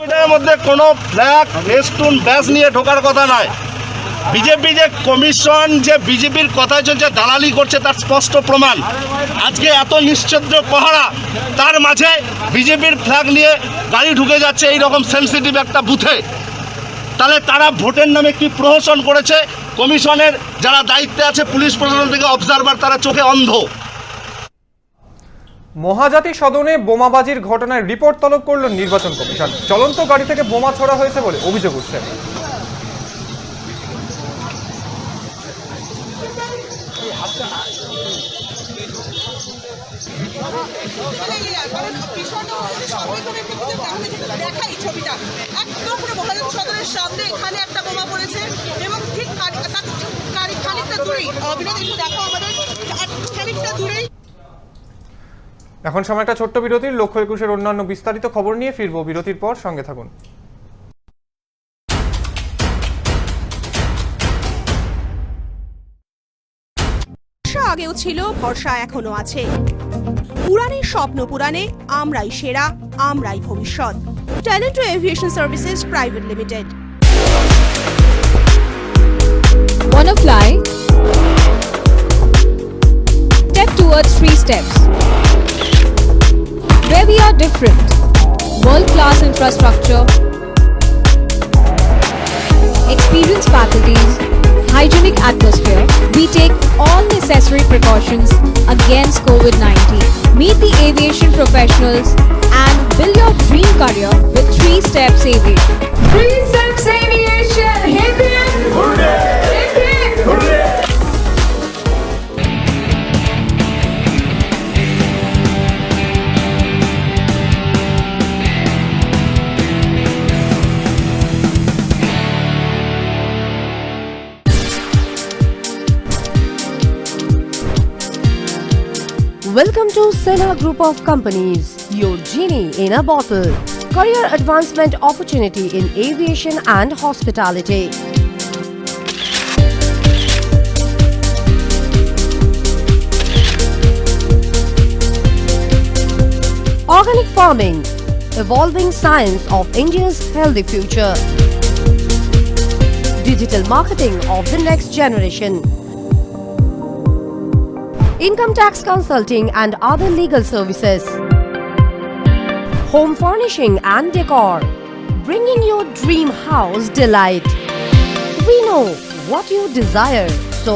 মিটারের মধ্যে কোনো ফ্ল্যাগ, ফেস্টুন, ব্যাস নিয়ে ঢোকার কথা নয়। বিজেপি যে কমিশন যে বিজেপির কথায় যে দালালি করছে তার স্পষ্ট প্রমাণ। আজকে এত নিশ্চদ্র পাহারা, তার মাঝে বিজেপির ফ্ল্যাগ নিয়ে গাড়ি ঢুকে যাচ্ছে এইরকম সেন্সিটিভ একটা বুথে। তাহলে তারা ভোটের নামে কি প্রহসন করেছে? কমিশনের যারা দায়িত্বে আছে, পুলিশ প্রশাসন থেকে অবজারভার, তারা চোখে অন্ধ। মহাজাতি সদনে বোমাবাজির ঘটনায় রিপোর্ট তলব করল নির্বাচন কমিশন। চলন্ত গাড়ি থেকে বোমা ছোড়া হয়েছে বলে অভিযোগ উঠছে। দেখাই ছবিটা একদম পুরো মহাজাতি সদনের সামনে এখানে একটা বোমা পড়েছে এবং ঠিক খানিকটা দূরেই অভিনয় একটু দেখো আমাদের খানিকটা দূরেই। এখন সময় একটা ছোট্ট বিরতির। লক্ষ্য 21-এর অন্যান্য বিস্তারিত খবর নিয়ে ফিরবো বিরতির পর, সঙ্গে থাকুন। আগেও ছিল, ভরসা এখনো আছে। উড়ানের স্বপ্ন পুরাণে আমরাই সেরা, আমরাই ভবিষ্যৎ। Talent aviation services private limited. Wanna fly? Step towards 3 steps. Where we are different. World-class infrastructure, experienced faculties, hygienic atmosphere. We take all necessary precautions against COVID-19. Meet the aviation professionals and build your dream career with 3 Steps Aviation. 3 Steps Aviation! Hip hip! Hooray! Hip hip! Hooray! Welcome to Sena Group of Companies, your genie in a bottle. Career advancement opportunity in aviation and hospitality. Organic farming, evolving science of India's healthy future. Digital marketing of the next generation. Income tax consulting and other legal services. Home furnishing and decor. Bringing your dream house delight. We know what you desire, so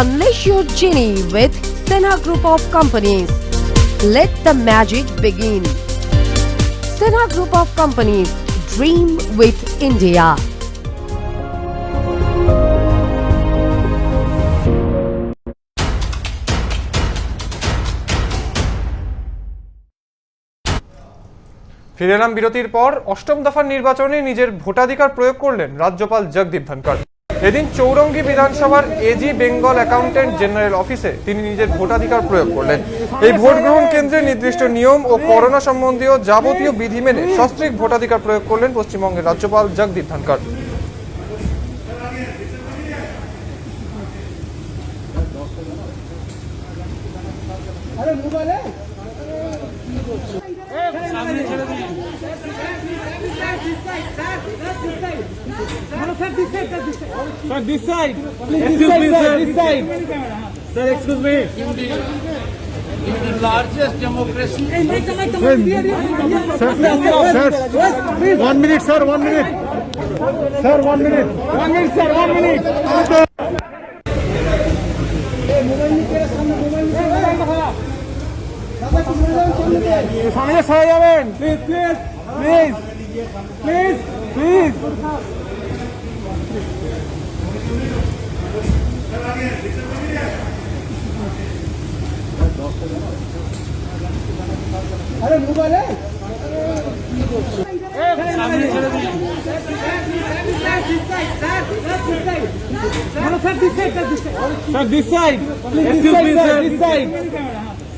unleash your genie with Sena Group of Companies. Let the magic begin. Sena Group of Companies. Dream with India. ফিরে এলাম বিরতির পর। অষ্টম দফার নির্বাচনে নিজের ভোটাধিকার প্রয়োগ করলেন রাজ্যপাল জগদীপ ধনখড়। এদিন চৌরঙ্গী বিধানসভার এজি বেঙ্গল অ্যাকাউন্টেন্ট জেনারেল অফিসে তিনি নিজের ভোটাধিকার প্রয়োগ করলেন। এই ভোট গ্রহণ কেন্দ্রে নির্দিষ্ট নিয়ম ও করোনা সম্বন্ধীয় যাবতীয় বিধি মেনে সস্ত্রীক ভোটাধিকার প্রয়োগ করলেন পশ্চিমবঙ্গের রাজ্যপাল Jagdeep Dhankhar. Sir, this side. Please, excuse me, sir. This side. Sir, excuse me. in the largest democracy. Sir, 1 minute, sir, 1 minute. Sir, 1 minute. 1 minute, sir, 1 minute. সামনে সরে যাবেন please please please please please আরে মোবাইলে Sir, this side. Excuse me, sir. This side.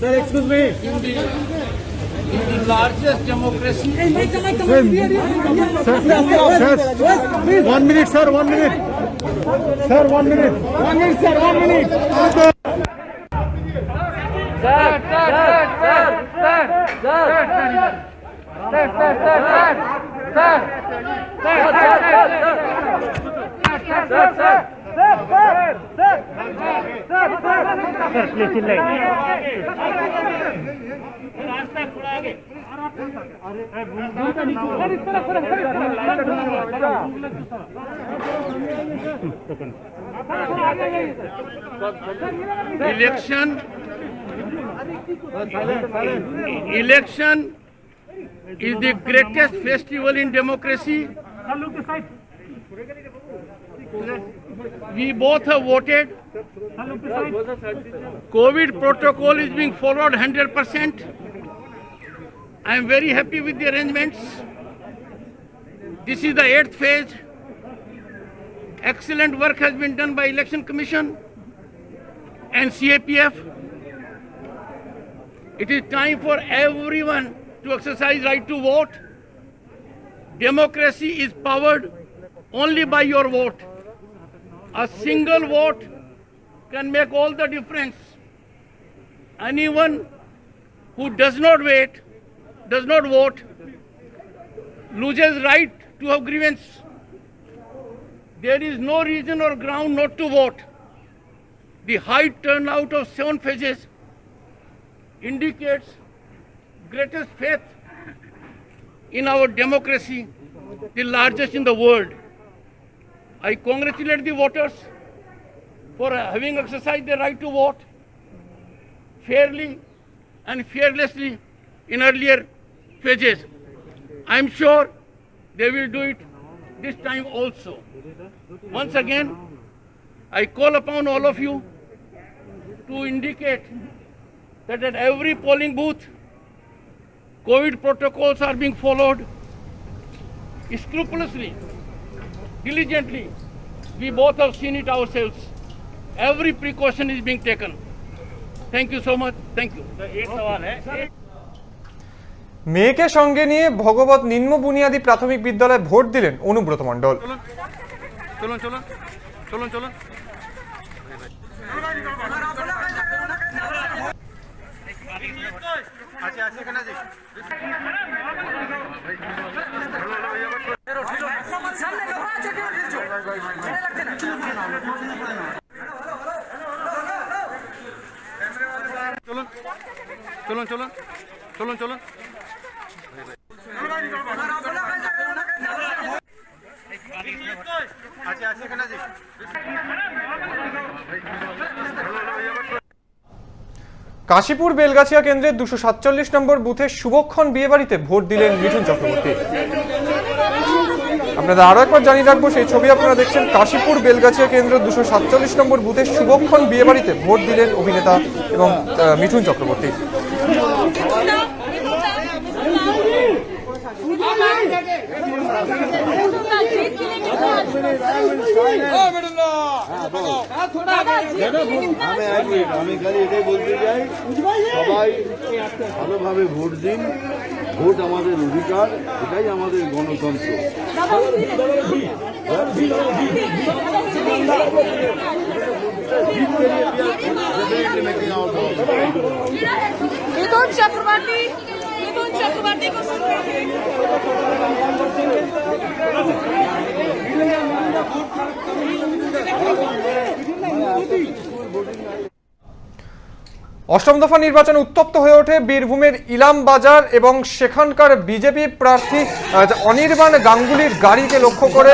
Sir, excuse me. In the largest democracy. Sir, 1 minute, sir, 1 minute. Sir, 1 minute. 1 minute, sir, 1 minute. Election is the greatest festival in democracy. We both have voted. COVID protocol is being followed 100%. I am very happy with the arrangements. This is the 8th phase. Excellent work has been done by Election Commission and CAPF. It is time for everyone to exercise right to vote. Democracy is powered only by your vote. A single vote can make all the difference. Anyone who does not vote, loses right to have grievance. There is no reason or ground not to vote. The high turnout of 7 phases indicates greatest faith in our democracy, the largest in the world. I congratulate the voters for having exercised their right to vote fairly and fearlessly in earlier phases. I am sure they will do it this time also. Once again, I call upon all of you to indicate that at every polling booth, COVID protocols are being followed scrupulously, diligently. We both have seen it ourselves. Every precaution is being taken. Thank you so much. Thank you. মেয়েকে সঙ্গে নিয়ে ভগবত নিম্ন বুনিয়াদী প্রাথমিক বিদ্যালয়ে vote দিলেন অনুব্রত মণ্ডল। চলুন চলুন চলুন চলুন চলুন চলুন চলুন চলুন কাশীপুর বেলগাছিয়া কেন্দ্রের 247 নম্বর বুথে শুভক্ষণ বিয়েবাড়িতে ভোট দিলেন মিঠুন চক্রবর্তী। আপনাদের আরো একবার জানিয়ে রাখবো, সেই ছবি আপনারা দেখছেন। কাশীপুর বেলগাছিয়া কেন্দ্র 247 নম্বর বুথে শুভক্ষণ বিয়েবাড়িতে ভোট দিলেন অভিনেতা এবং মিঠুন চক্রবর্তী। আমি খালি এটাই বলতে চাই, সবাই ভালোভাবে ভোট দিন। ভোট আমাদের অধিকার, এটাই আমাদের গণতন্ত্র। অষ্টম দফা নির্বাচনে উত্তপ্ত হয়ে ওঠে বীরভূমের ইলাম বাজার এবং সেখানকার বিজেপি প্রার্থী অনির্বাণ গাঙ্গুলির গাড়িকে লক্ষ্য করে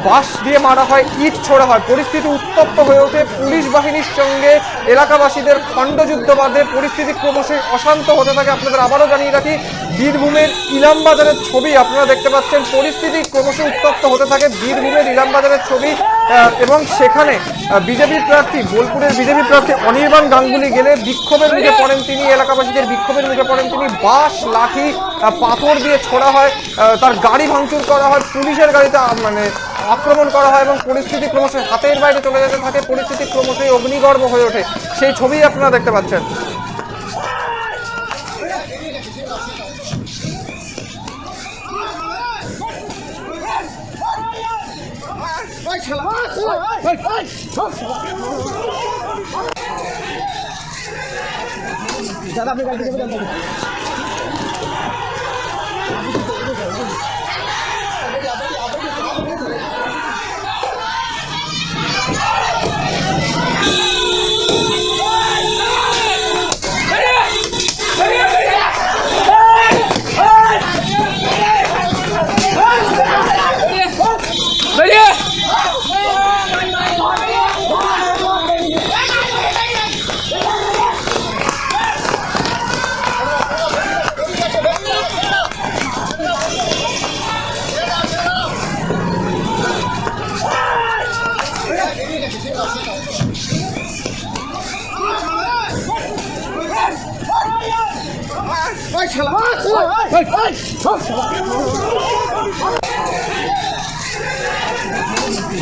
বাঁশ দিয়ে মারা হয়, ইট ছোড়া হয়। পরিস্থিতি উত্তপ্ত হয়ে ওঠে, পুলিশ বাহিনীর সঙ্গে এলাকাবাসীদের খণ্ডযুদ্ধ বাঁধে, পরিস্থিতি ক্রমশই অশান্ত হতে থাকে। আপনাদের আবারও জানিয়ে রাখি, বীরভূমের ইলাম বাজারের ছবি আপনারা দেখতে পাচ্ছেন। পরিস্থিতি ক্রমশ উত্তপ্ত হতে থাকে, বীরভূমের ইলাম বাজারের ছবি, এবং সেখানে বিজেপি প্রার্থী, বোলপুরের বিজেপি প্রার্থী অনির্বাণ গাঙ্গুলি গেলে বিক্ষোভের মুখে পড়েন তিনি, এলাকাবাসীদের বিক্ষোভের মুখে পড়েন তিনি। বাঁশ, লাঠি, পাথর দিয়ে ছোড়া হয়, তার গাড়ি ভাঙচুর করা হয়, পুলিশের গাড়িতে আক্রমণ করা হয় এবং পরিস্থিতি ক্রমশ হাতের বাইরে চলে যেতে থাকে। পরিস্থিতি ক্রমশই অগ্নিগর্ভ হয়ে ওঠে, সেই ছবি আপনারা দেখতে পাচ্ছেন।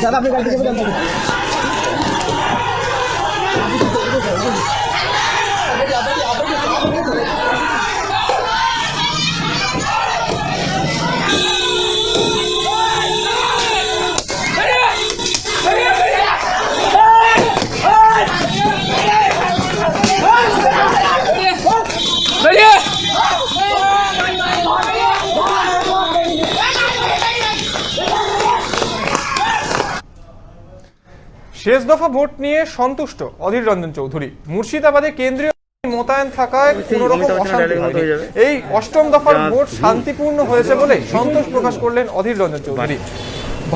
दादा अपनी गाड़ी के শেষ দফা ভোট নিয়ে সন্তুষ্ট অধীর রঞ্জন চৌধুরী। মুর্শিদাবাদে কেন্দ্রীয় মোতায়েন থাকায় কোনো রকম অশান্তি হয়নি। এই অষ্টম দফার ভোট শান্তিপূর্ণ হয়েছে বলে সন্তোষ প্রকাশ করলেন অধীর রঞ্জন চৌধুরী।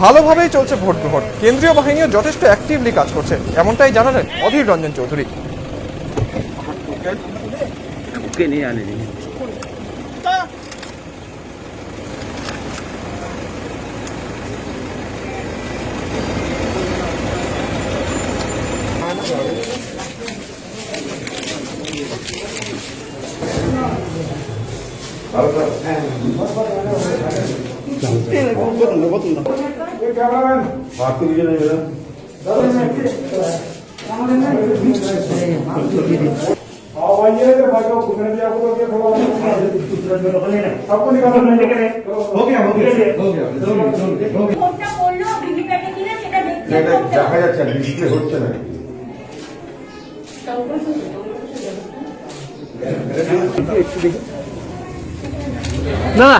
ভালোভাবেই চলছে ভোট গ্রহণ, কেন্দ্রীয় বাহিনীও যথেষ্ট অ্যাক্টিভলি কাজ করছে, এমনটাই জানালেন অধীর রঞ্জন চৌধুরী। দেখা যাচ্ছে ডিসপ্লে হচ্ছে না। না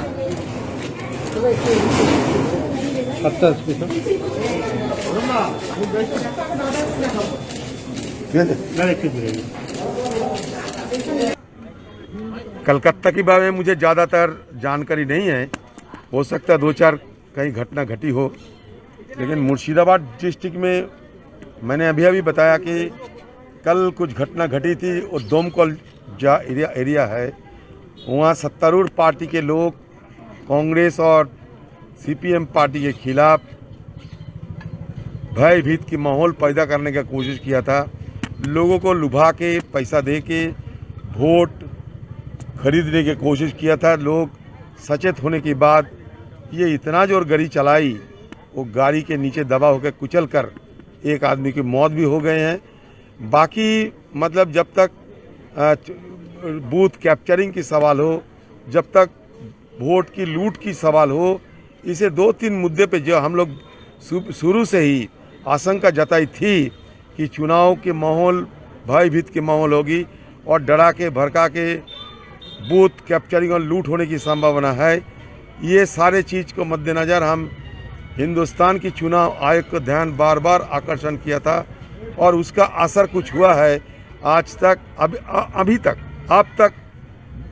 कलकत्ता के बारे में मुझे ज़्यादातर जानकारी नहीं है, हो सकता है 2-4 कहीं घटना घटी हो, लेकिन मुर्शिदाबाद डिस्ट्रिक्ट में मैंने अभी बताया कि कल कुछ घटना घटी थी। और दोमकल जा एरिया है, वहाँ सत्तारूढ़ पार्टी के लोग कांग्रेस और सीपीएम पार्टी के खिलाफ भयभीत की माहौल पैदा करने का कोशिश किया था। लोगों को लुभा के पैसा दे के वोट खरीदने की कोशिश किया था। लोग सचेत होने के बाद ये इतना जोर गाड़ी चलाई, वो गाड़ी के नीचे दबा होकर कुचल कर एक आदमी की मौत भी हो गए हैं। बाकी मतलब जब तक बूथ कैप्चरिंग की सवाल हो, जब तक वोट की लूट की सवाल हो, इसे 2-3 मुद्दे पे जो हम लोग शुरू से ही आशंका जताई थी कि चुनाव के माहौल भयभीत के माहौल होगी और डरा के भड़का के बूथ कैप्चरिंग और लूट होने की संभावना है। ये सारे चीज़ को मद्देनज़र हम हिंदुस्तान की चुनाव आयोग का ध्यान बार बार आकर्षण किया था और उसका असर कुछ हुआ है। आज तक अभी तक अब तक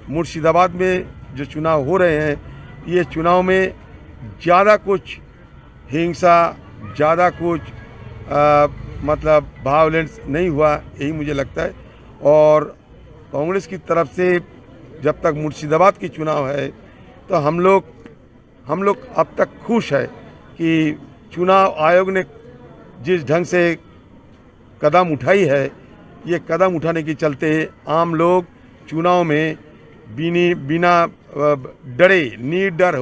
मुर्शिदाबाद में जो चुनाव हो रहे हैं, ये चुनाव में ज़्यादा कुछ हिंसा, ज़्यादा कुछ मतलब वायलेंस नहीं हुआ, यही मुझे लगता है। और कांग्रेस की तरफ से जब तक मुर्शिदाबाद की चुनाव है तो हम लोग अब तक खुश है कि चुनाव आयोग ने जिस ढंग से कदम उठाई है, ये कदम उठाने के चलते आम लोग चुनाव में बिना डरे निडर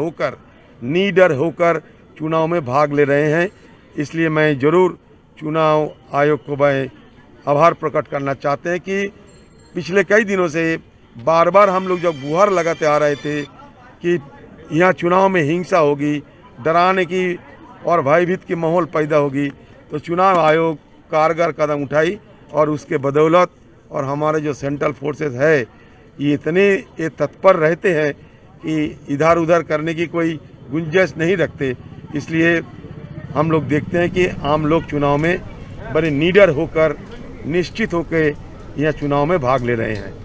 होकर चुनाव में भाग ले रहे हैं। इसलिए मैं ज़रूर चुनाव आयोग को मैं आभार प्रकट करना चाहते हैं कि पिछले कई दिनों से बार बार हम लोग जब गुहार लगाते आ रहे थे कि यहाँ चुनाव में हिंसा होगी, डराने की और भयभीत की माहौल पैदा होगी, तो चुनाव आयोग कारगर कदम उठाई और उसके बदौलत और हमारे जो सेंट्रल फोर्सेस है ये तत्पर रहते हैं कि इधर उधर करने की कोई गुंजाइश नहीं रखते। इसलिए हम लोग देखते हैं कि आम लोग चुनाव में बड़े निडर होकर निश्चित होकर यह चुनाव में भाग ले रहे हैं।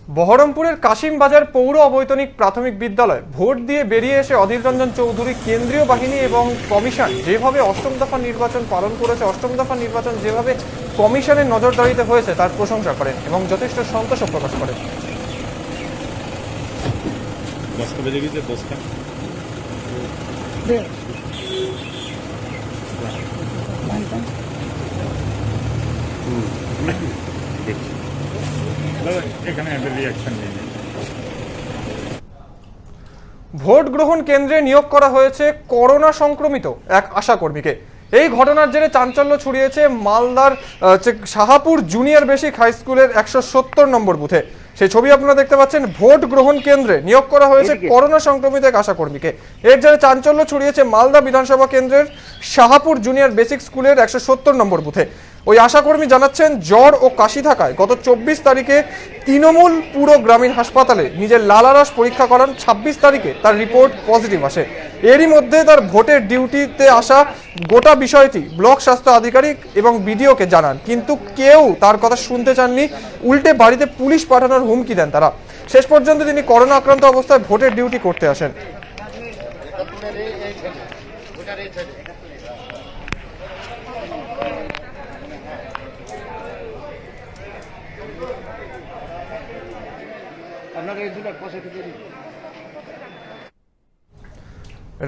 বহরমপুরের কাশিমবাজার পৌর অবৈতনিক প্রাথমিক বিদ্যালয় ভোট দিয়ে বেরিয়ে এসে অধীর রঞ্জন চৌধুরী কেন্দ্রীয় বাহিনী এবং কমিশন যেভাবে অষ্টম দফা নির্বাচন পালন করেছে, অষ্টম দফা নির্বাচন যেভাবে কমিশনের নজরদারিতে হয়েছে তার প্রশংসা করেন এবং যথেষ্ট সন্তোষ প্রকাশ করেন। ভোট গ্রহণ কেন্দ্রে নিয়োগ করা হয়েছে করোনা সংক্রমিত এক আশাকর্মীকে। এই ঘটনার জেরে চাঞ্চল্য ছড়িয়েছে মালদার শাহাপুর জুনিয়র বেসিক হাই স্কুলের 170 নম্বর বুথে। সেই ছবি আপনারা দেখতে পাচ্ছেন। ভোট গ্রহণ কেন্দ্রে নিয়োগ করা হয়েছে করোনা সংক্রমিত এক আশাকর্মীকে। এর জেরে চাঞ্চল্য ছড়িয়েছে মালদা বিধানসভা কেন্দ্রের শাহাপুর জুনিয়র বেসিক স্কুলের 170 নম্বর বুথে। ওই আশাকর্মী জানাচ্ছেন জ্বর ও কাশি থাকায় গত 24 তারিখে তৃণমূল পুরো গ্রামীণ হাসপাতালে নিজের লালারস পরীক্ষা করান। 26 তারিখে তার রিপোর্ট পজিটিভ আসে। এরই মধ্যে তার ভোটের ডিউটিতে আসা গোটা বিষয়টি ব্লক স্বাস্থ্য আধিকারিক এবং বিডিওকে জানান, কিন্তু কেউ তার কথা শুনতে চাননি। উল্টে বাড়িতে পুলিশ পাঠানোর হুমকি দেন তারা। শেষ পর্যন্ত তিনি করোনা আক্রান্ত অবস্থায় ভোটের ডিউটি করতে আসেন।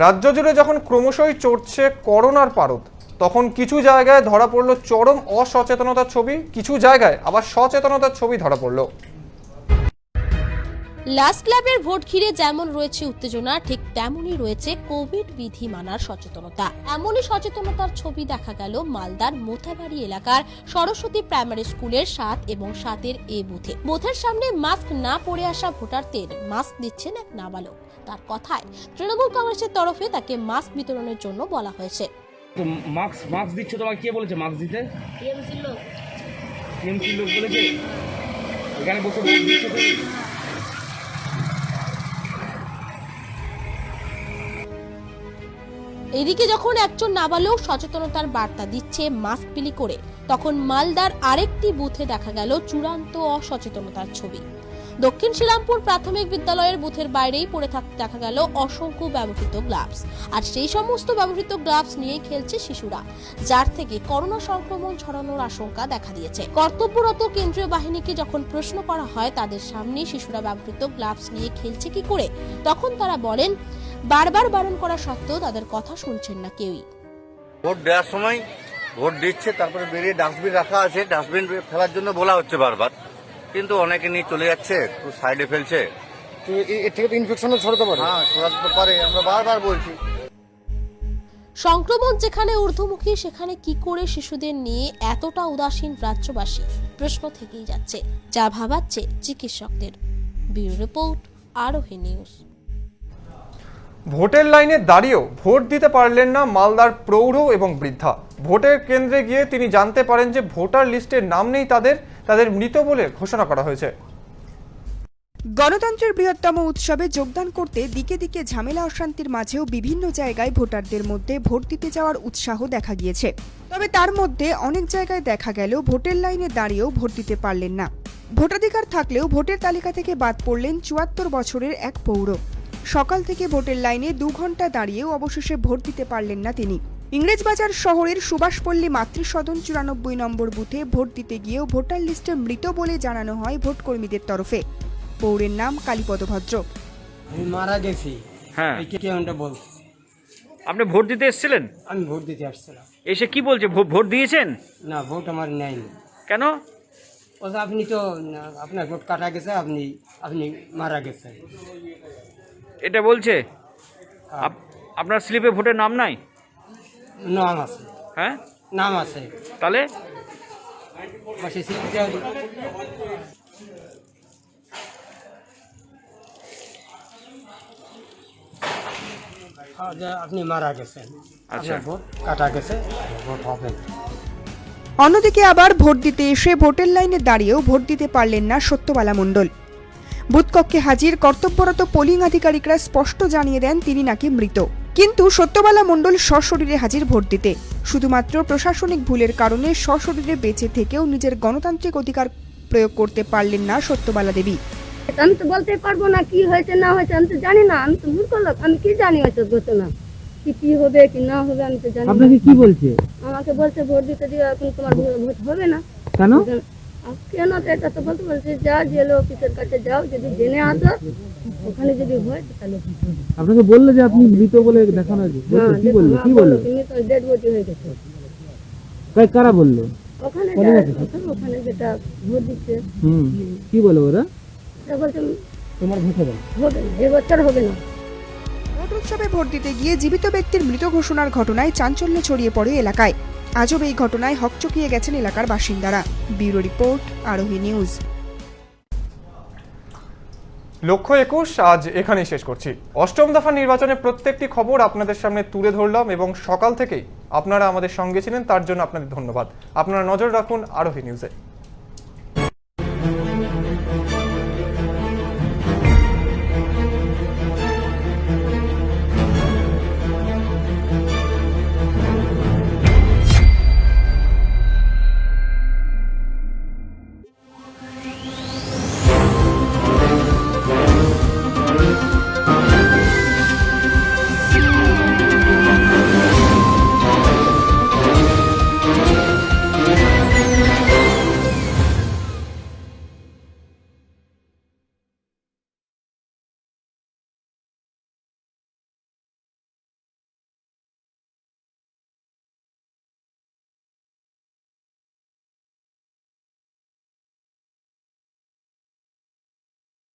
রাজ্য জুড়ে যখন ক্রমশই চড়ছে করোনার পারদ, তখন কিছু জায়গায় ধরা পড়লো চরম অসচেতনতার ছবি, কিছু জায়গায় আবার সচেতনতার ছবি ধরা পড়লো। লাস্ট ক্লাবের ভোট ঘিরে যেমন রয়েছে উত্তেজনা, ঠিক তেমনই রয়েছে কোভিড বিধি মানার সচেতনতা। এমনই সচেতনতার ছবি দেখা গেল মালদার মোথাবাড়ি এলাকার সরস্বতী প্রাইমারি স্কুলের 7 এবং 7-এর এ বুথে। বুথের সামনে মাস্ক না পরে আসা ভোটারদের মাস্ক দিচ্ছেন এক নাবালক। তার কথায় তৃণমূল কংগ্রেসের তরফে তাকে মাস্ক বিতরণের জন্য বলা হয়েছে। তো মাস্ক দিচ্ছ, তোমাকে কে বলেছে মাস্ক দিতে? টিএমসি লোক বলেছে। এখানে বসে ভোট দিচ্ছ তুমি? এদিকে যখন একজন নাবালক সচেতনতার বার্তা দিচ্ছে মাস্ক বিলি করে, তখন মালদার আরেকটি বুথে দেখা গেল চূড়ান্ত অসচেতনতার ছবি। দক্ষিণ শ্রীরামপুর প্রাথমিক বিদ্যালয়ের বুথের বাইরেই পড়ে থাকতে দেখা গেল অসংখ্য ব্যবহৃত গ্লাভস। আর সেই সমস্ত ব্যবহৃত গ্লাভস নিয়ে খেলছে শিশুরা, যার থেকে করোনা সংক্রমণ ছড়ানোর আশঙ্কা দেখা দিয়েছে। কর্তব্যরত কেন্দ্রীয় বাহিনীকে যখন প্রশ্ন করা হয় তাদের সামনে শিশুরা ব্যবহৃত গ্লাভস নিয়ে খেলছে কি করে, তখন তারা বলেন বারবার বারণ করা সত্ত্বেও তাদের কথা শুনছেন না কেউই। ভোট দেওয়ার সময় ভোট দিচ্ছে, তারপরে বেরিয়ে ডাস্টবিন রাখা আছে, ডাস্টবিন ফেলার জন্য বলা হচ্ছে বারবার, কিন্তু অনেকে নিয়ে চলে যাচ্ছে, সাইডে ফেলছে। এর থেকে তো ইনফেকশনও ছড়াতে পারে। হ্যাঁ, ছড়াতে পারে, আমরা বারবার বলছি। সংক্রমণ যেখানে ঊর্ধ্বমুখী, সেখানে কি করে শিশুদের নিয়ে এতটা উদাসীন রাজ্যবাসী, প্রশ্ন থেকেই যাচ্ছে, যা ভাবাচ্ছে চিকিৎসকদের। ব্যুরো রিপোর্ট, আরোহী নিউজ। ভোটের লাইনে দাঁড়িয়েও ভোট দিতে পারলেন না মালদার প্রৌঢ় এবং বৃদ্ধা। ভোটের কেন্দ্রে গিয়ে তিনি জানতে পারেন যে ভোটার লিস্টে নাম নেই তাদের মৃত বলে ঘোষণা করা হয়েছে। গণতন্ত্রের বৃহত্তম উৎসবে যোগদান করতে দিকে দিকে ঝামেলা অশান্তির মাঝেও বিভিন্ন জায়গায় ভোটারদের মধ্যে ভোট দিতে যাওয়ার উৎসাহ দেখা গিয়েছে। তবে তার মধ্যে অনেক জায়গায় দেখা গেল ভোটের লাইনে দাঁড়িয়েও ভোট দিতে পারলেন না। ভোটাধিকার থাকলেও ভোটের তালিকা থেকে বাদ পড়লেন ৭৪ বছরের এক পৌর। সকাল থেকে ভোটের লাইনে ২ ঘন্টা দাঁড়িয়েও অবশেষে ভোট দিতে পারলেন না তিনি। ইংরেজবাজার শহরের সুভাষপল্লী মাতৃসদন ৯৪ নম্বর বুথে ভোট দিতে গিয়েও ভোটার লিস্টে মৃত বলে জানানো হয় ভোটকর্মীদের তরফে। পৌরের নাম কালীপদ ভদ্র। আমি মারা গেছি। হ্যাঁ, বলছি। আপনি ভোট দিতে এসেছিলেন? আমি ভোট দিতে আসছিলাম। এসে কি বলছে, ভোট দিয়েছেন? না, ভোট আমার নেয়নি। কেন? বলছে আপনি তো আপনার ভোট কাটা গেছে, আপনি মারা গেছেন, এটা বলছে। আপনার স্লিপে ভোটের নাম নাই? নাম আছে। হ্যাঁ, নাম আছে। তাহলে আপনি মারা গেছেন, আচ্ছা, ভোট কাটা গেছে, ভোট হবে। অন্যদিকে আবার ভোট দিতে এসে ভোটের লাইনে দাঁড়িয়েও ভোট দিতে পারলেন না সত্যবালা মণ্ডল। বুথকক্ষে হাজির কর্তব্যরত পোলিং আধিকারিকরা স্পষ্ট জানিয়ে দেন তিনি নাকি মৃত। কিন্তু সত্যবালা মণ্ডল সশরীরে হাজির ভোট দিতে। শুধুমাত্র প্রশাসনিক ভুলের কারণে সশরীরে বেঁচে থেকেও নিজের গণতান্ত্রিক অধিকার প্রয়োগ করতে পারলেন না সত্যবালা দেবী। আমি তো বলতে পারবো না কি হয়েছে না হয়েছে, আমি তো জানি না, আমি তো মূর্খ লোক, আমি কি জানি হয়তো ঘটনা কি হবে কি না হবে আমি তো জানি। আপনাকে কি বলছে? আমাকে বলছে ভোট দিতে দিও, এখন তোমার ভোট হবে না। কেন? কেন তো এটা তো বলতে বলছে যা জেলো অফিসের কাছে যাও, যদি জেনে আসো ওখানে যদি হয় তাহলে। আপনাকে বললো যে আপনি মৃত বলে দেখানো হয়েছে? কি বললো? কি বললো? তুমি তো ডেড বডি হয়ে গেছে। কারা বললো? ওখানে যেটা ভোট দিচ্ছে। কি বলো ওরা? বলছে তোমার ভোট হবে এবছর হবে না। ভোট উৎসবে ভোট দিতে গিয়ে জীবিত ব্যক্তির মৃত ঘোষণার ঘটনায় চাঞ্চল্য ছড়িয়ে পড়ে এলাকায়। আজব এই ঘটনায় হকচকিয়ে গেছেন এলাকার বাসিন্দারা। ব্যুরো রিপোর্ট, আরোহী নিউজ। লক্ষ্য ২১ আজ এখানেই শেষ করছি। অষ্টম দফা নির্বাচনের প্রত্যেকটি খবর আপনাদের সামনে তুলে ধরলাম এবং সকাল থেকেই আপনারা আমাদের সঙ্গে ছিলেন, তার জন্য আপনাদের ধন্যবাদ। আপনারা নজর রাখুন আরোহী নিউজে।